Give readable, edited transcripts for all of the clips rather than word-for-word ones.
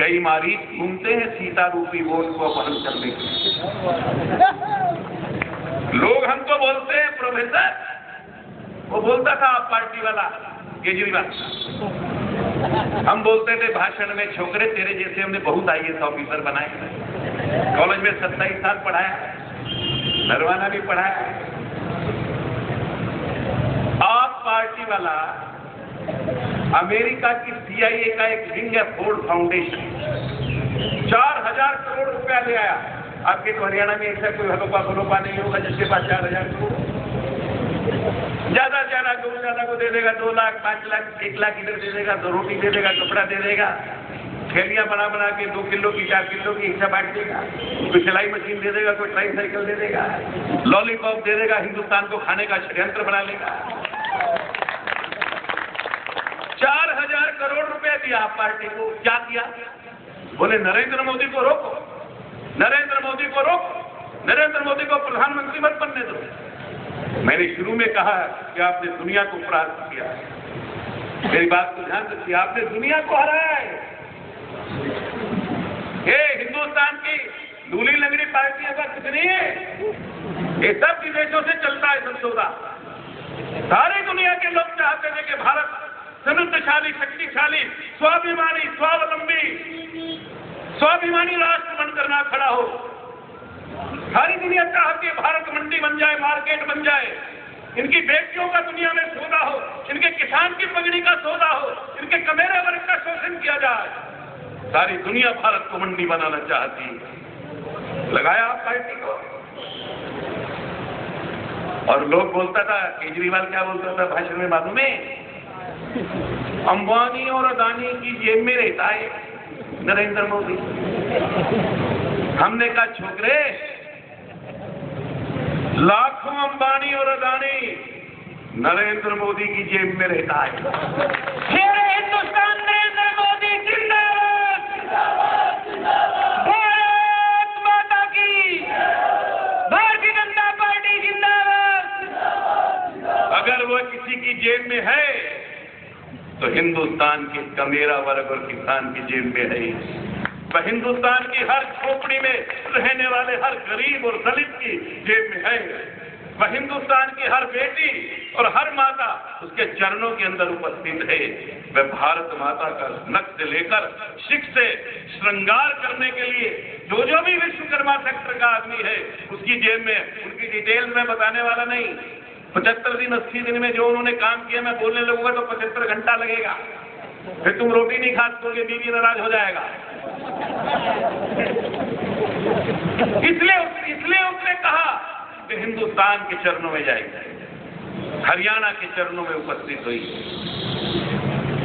कई मारी घूमते हैं सीता रूपी वोट को अपहरण करने के लिए। लोग हमको बोलते हैं प्रोफेसर, वो बोलता था आप पार्टी वाला केजरीवाल, हम बोलते थे भाषण में, छोकरे तेरे जैसे हमने बहुत IAS ऑफिसर बनाए, कॉलेज में 27 साल पढ़ाया, नरवाना भी पढ़ाया। आप पार्टी वाला अमेरिका की CIA का एक विंग है फोर्ड फाउंडेशन, 4000 करोड़ रुपया ले आया। आपके तो हरियाणा में ऐसा कोई हलोपा नहीं होगा जिसके पास 4000 करोड़। ज्यादा को दे देगा 2 लाख, 5 लाख, 1 लाख इधर दे देगा, 2 रोटी दे देगा, कपड़ा दे देगा, थैलियां बना के 2 किलो की 4 किलो की हिस्सा बांट देगा, कोई सिलाई मशीन दे देगा, कोई ट्राईसाइकिल दे देगा, लॉलीपॉप दे देगा, हिंदुस्तान को खाने का षड्यंत्र बना लेगा। 4000 करोड़ रुपया दिया आप पार्टी को, क्या किया? बोले नरेंद्र मोदी को रोको, नरेंद्र मोदी को रोको, नरेंद्र मोदी को प्रधानमंत्री मत बनने दो। मैंने शुरू में कहा कि आपने दुनिया को परास्त किया, मेरी बात को ध्यान रखिए, आपने दुनिया को हराया है। ये हिंदुस्तान की लूली लंगड़ी पार्टियों का कुछ नहीं है, ये सब विदेशों से चलता है सब सौदा। सारी दुनिया के लोग चाहते थे कि भारत समृद्धशाली, शक्तिशाली, स्वाभिमानी, स्वाभिमानी राष्ट्र बनकर ना खड़ा हो। सारी दुनिया चाहती है भारत मंडी बन जाए, मार्केट बन जाए, इनकी बेटियों का दुनिया में सौदा हो, इनके किसान की पगड़ी का सौदा हो, इनके कमेरे वर्ग का शोषण किया जाए। सारी दुनिया भारत को मंडी बनाना चाहती है। लगाया आप पार्टी को, और लोग बोलता था, केजरीवाल क्या बोलता था भाषण में मालूम है? अंबानी और अदानी की जेब में रहता है नरेंद्र मोदी। हमने कहा छोकरे, लाखों अंबानी और अदानी नरेंद्र मोदी की जेब में रहता है। शेर हिंदुस्तान नरेंद्र मोदी जिंदाबाद, भारत माता की, भारतीय जनता पार्टी जिंदाबाद। अगर वो किसी की जेब में है तो हिंदुस्तान के कमेरा वर्ग और किसान की जेब में है। वह हिंदुस्तान की हर झोपड़ी में रहने वाले हर गरीब और दलित की जेब में है। वह हिंदुस्तान की हर बेटी और हर माता उसके चरणों के अंदर उपस्थित है। वह भारत माता का नख से लेकर शिख से श्रृंगार करने के लिए जो भी विश्वकर्मा सेक्टर का आदमी है उसकी जेब में, उनकी डिटेल्स में बताने वाला नहीं। 75 दिन 80 दिन में जो उन्होंने काम किया मैं बोलने लगूंगा तो 75 घंटा लगेगा, फिर तुम रोटी नहीं खा सकोगे, बीवी नाराज हो जाएगा। इसलिए उसने कहा कि हिंदुस्तान के चरणों में जाएगी, हरियाणा के चरणों में उपस्थित हुई।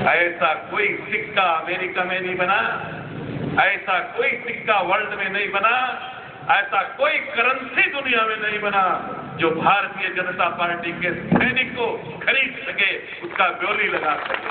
ऐसा कोई सिक्का अमेरिका में नहीं बना, ऐसा कोई सिक्का वर्ल्ड में नहीं बना, ऐसा कोई करेंसी दुनिया में नहीं बना जो भारतीय जनता पार्टी के सैनिक को खरीद सके, उसका ब्योली लगा सके।